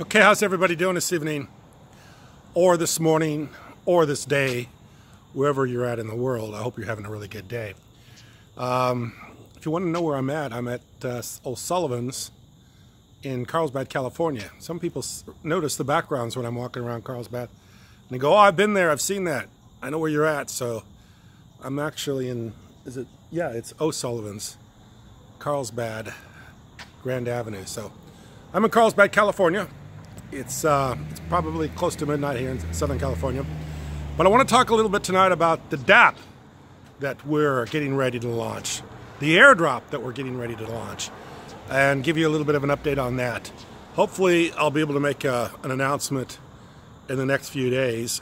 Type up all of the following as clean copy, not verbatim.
Okay, how's everybody doing this evening, or this morning, or this day, wherever you're at in the world? I hope you're having a really good day. If you want to know where I'm at O'Sullivan's in Carlsbad, California. Some people notice the backgrounds when I'm walking around Carlsbad, and they go, "Oh, I've been there, I've seen that. I know where you're at." So I'm actually in, it's O'Sullivan's, Carlsbad, Grand Avenue. So I'm in Carlsbad, California. It's probably close to midnight here in Southern California. But I want to talk a little bit tonight about the DApp that we're getting ready to launch, the airdrop that we're getting ready to launch, and give you a little bit of an update on that. Hopefully I'll be able to make an announcement in the next few days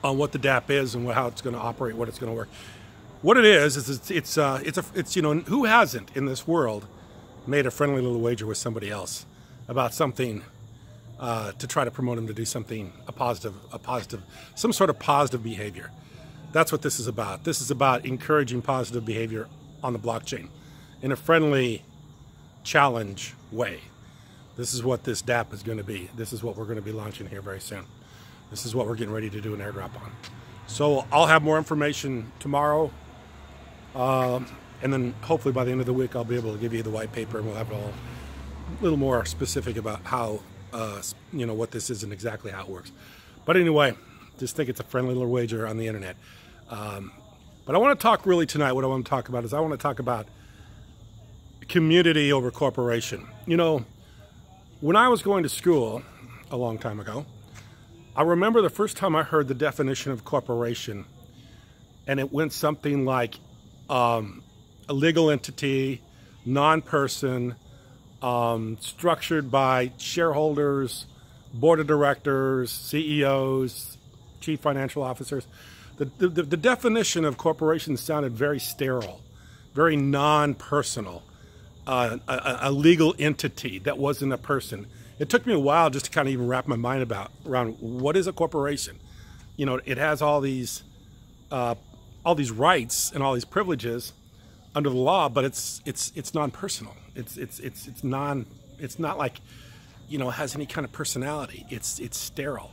on what the DApp is and how it's going to operate, what it's going to work. What it is it's you know, who hasn't in this world made a friendly little wager with somebody else about something to try to promote them to do something, some sort of positive behavior. That's what this is about. This is about encouraging positive behavior on the blockchain in a friendly challenge way. This is what this DApp is going to be. This is what we're going to be launching here very soon. This is what we're getting ready to do an airdrop on. So I'll have more information tomorrow, and then hopefully by the end of the week I'll be able to give you the white paper, and we'll have it all a little more specific about how you know, what this is and exactly how it works. But anyway, just think it's a friendly little wager on the internet. But I want to talk really tonight, what I want to talk about is I want to talk about community over corporation. You know, when I was going to school a long time ago, I remember the first time I heard the definition of corporation, and it went something like a legal entity, non-person, structured by shareholders, board of directors, CEOs, chief financial officers. The definition of corporation sounded very sterile, very non-personal, a legal entity that wasn't a person. It took me a while just to kind of even wrap my mind around what is a corporation. You know, it has all these rights and all these privileges under the law, but it's non-personal. It's not like, you know, it has any kind of personality. It's sterile.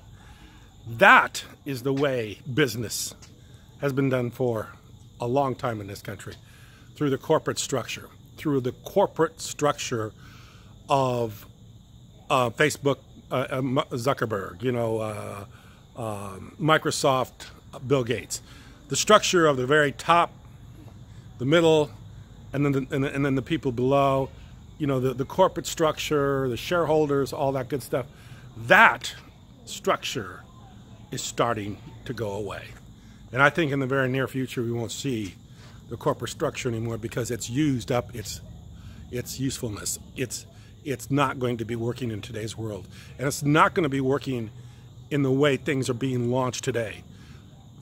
That is the way business has been done for a long time in this country, through the corporate structure, of Facebook, Zuckerberg, you know, Microsoft, Bill Gates. The structure of the very top, the middle, and then the people below, you know, the corporate structure, the shareholders, all that good stuff. That structure is starting to go away. And I think in the very near future we won't see the corporate structure anymore, because it's used up its usefulness. It's not going to be working in today's world. And it's not going to be working in the way things are being launched today.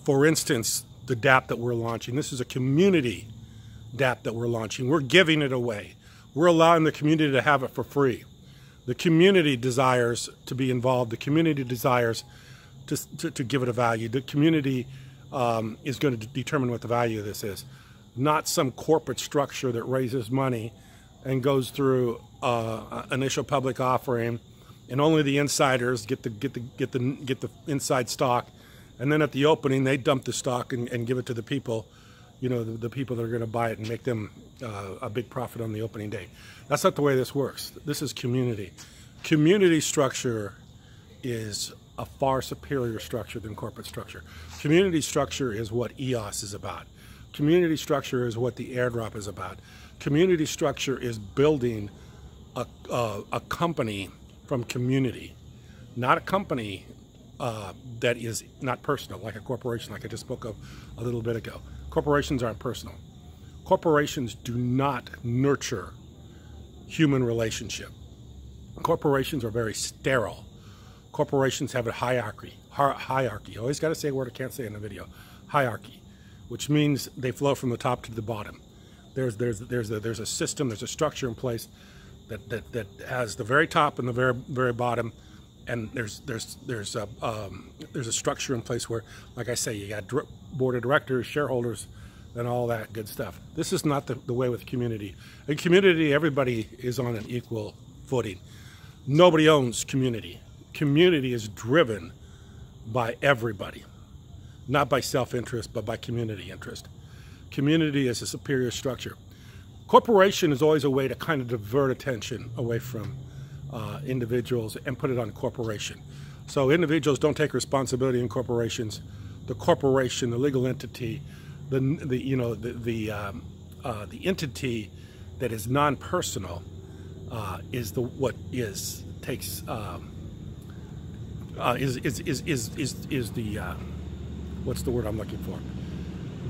For instance, the DApp that we're launching, this is a community DApp that we're launching. We're giving it away. We're allowing the community to have it for free. The community desires to be involved. The community desires to give it a value. The community is going to determine what the value of this is, not some corporate structure that raises money and goes through initial public offering, and only the insiders get the inside stock, and then at the opening they dump the stock and give it to the people, you know, the people that are going to buy it and make them a big profit on the opening day. That's not the way this works. This is community. Community structure is a far superior structure than corporate structure. Community structure is what EOS is about. Community structure is what the airdrop is about. Community structure is building a company from community, not a company that is not personal, like a corporation, like I just spoke of a little bit ago. Corporations aren't personal. Corporations do not nurture human relationship. Corporations are very sterile. Corporations have a hierarchy. Hierarchy. I always got to say a word I can't say in a video. Hierarchy, which means they flow from the top to the bottom. There's a system, there's a structure in place that has the very top and the very bottom, and there's a structure in place where, like I say, you got board of directors, shareholders, and all that good stuff. This is not the way with community. In community, everybody is on an equal footing. Nobody owns community. Community is driven by everybody, not by self-interest, but by community interest. Community is a superior structure. Corporation is always a way to kind of divert attention away from individuals and put it on corporation. So individuals don't take responsibility in corporations. The corporation, the legal entity, the entity that is non-personal is the what is takes is the what's the word I'm looking for?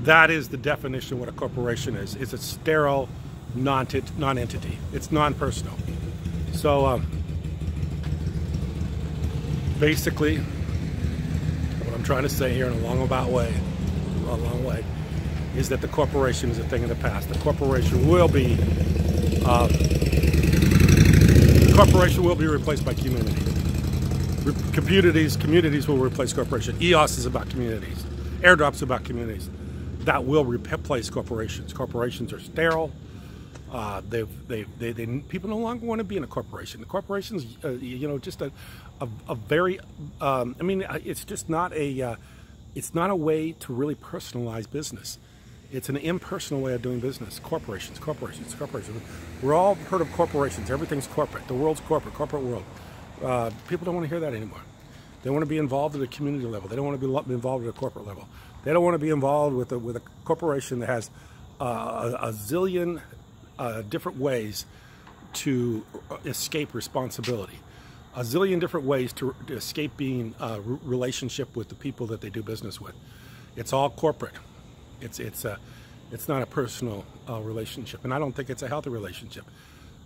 That is the definition of what a corporation is. It's a sterile non-entity. It's non-personal. So basically, what I'm trying to say here in a long way, is that the corporation is a thing of the past. The corporation will be replaced by community. Communities will replace corporation. EOS is about communities. Airdrop's about communities. That will replace corporations. Corporations are sterile. People no longer want to be in a corporation. The corporation's, just a very. I mean, it's just not a. It's not a way to really personalize business. It's an impersonal way of doing business. Corporations. We're all heard of corporations. Everything's corporate. The world's corporate world. People don't want to hear that anymore. They want to be involved at a community level. They don't want to be involved at a corporate level. They don't want to be involved with a corporation that has a zillion different ways to escape responsibility. A zillion different ways to escape being relationship with the people that they do business with. It's all corporate. It's not a personal relationship, and I don't think it's a healthy relationship.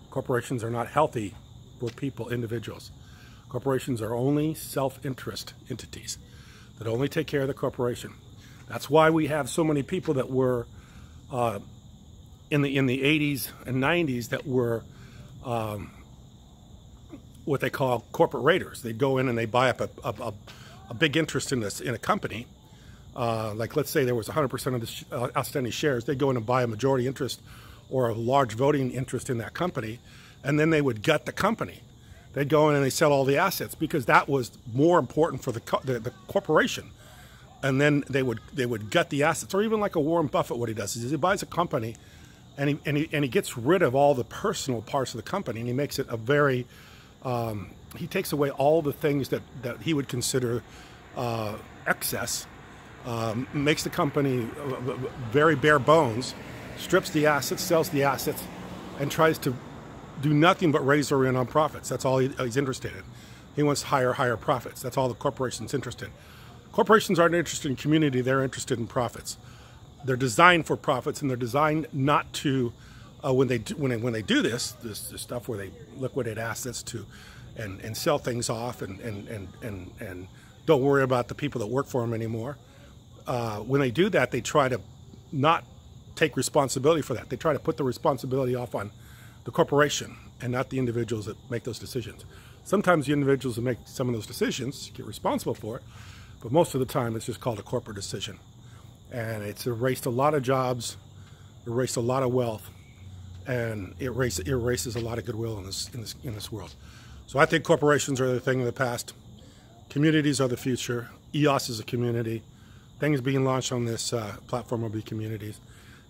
Corporations are not healthy for people, individuals. Corporations are only self-interest entities that only take care of the corporation. That's why we have so many people that were in the 80s and 90s that were what they call corporate raiders. They go in and they buy up a big interest in a company. Like let's say there was 100% of the outstanding shares. They'd go in and buy a majority interest or a large voting interest in that company, and then they would gut the company. They'd go in and they sell all the assets because that was more important for the corporation. And then they would gut the assets. Or even like a Warren Buffett, what he does is he buys a company and he gets rid of all the personal parts of the company, and he makes it a very he takes away all the things that he would consider excess, makes the company very bare bones, strips the assets, sells the assets, and tries to do nothing but raise or in on profits. That's all he's interested in. He wants higher profits. That's all the corporation's interested in. Corporations aren't interested in community. They're interested in profits. They're designed for profits, and they're designed not to. When they do this stuff where they liquidate assets and sell things off and don't worry about the people that work for them anymore. When they do that, they try to not take responsibility for that. They try to put the responsibility off on the corporation and not the individuals that make those decisions. Sometimes the individuals that make some of those decisions get responsible for it, but most of the time it's just called a corporate decision. And it's erased a lot of jobs, erased a lot of wealth, and it erases a lot of goodwill in this world. So I think corporations are the thing of the past. Communities are the future. EOS is a community. Things being launched on this platform will be communities.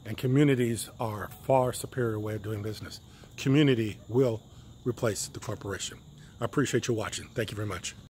And communities are a far superior way of doing business. Community will replace the corporation. I appreciate you watching. Thank you very much.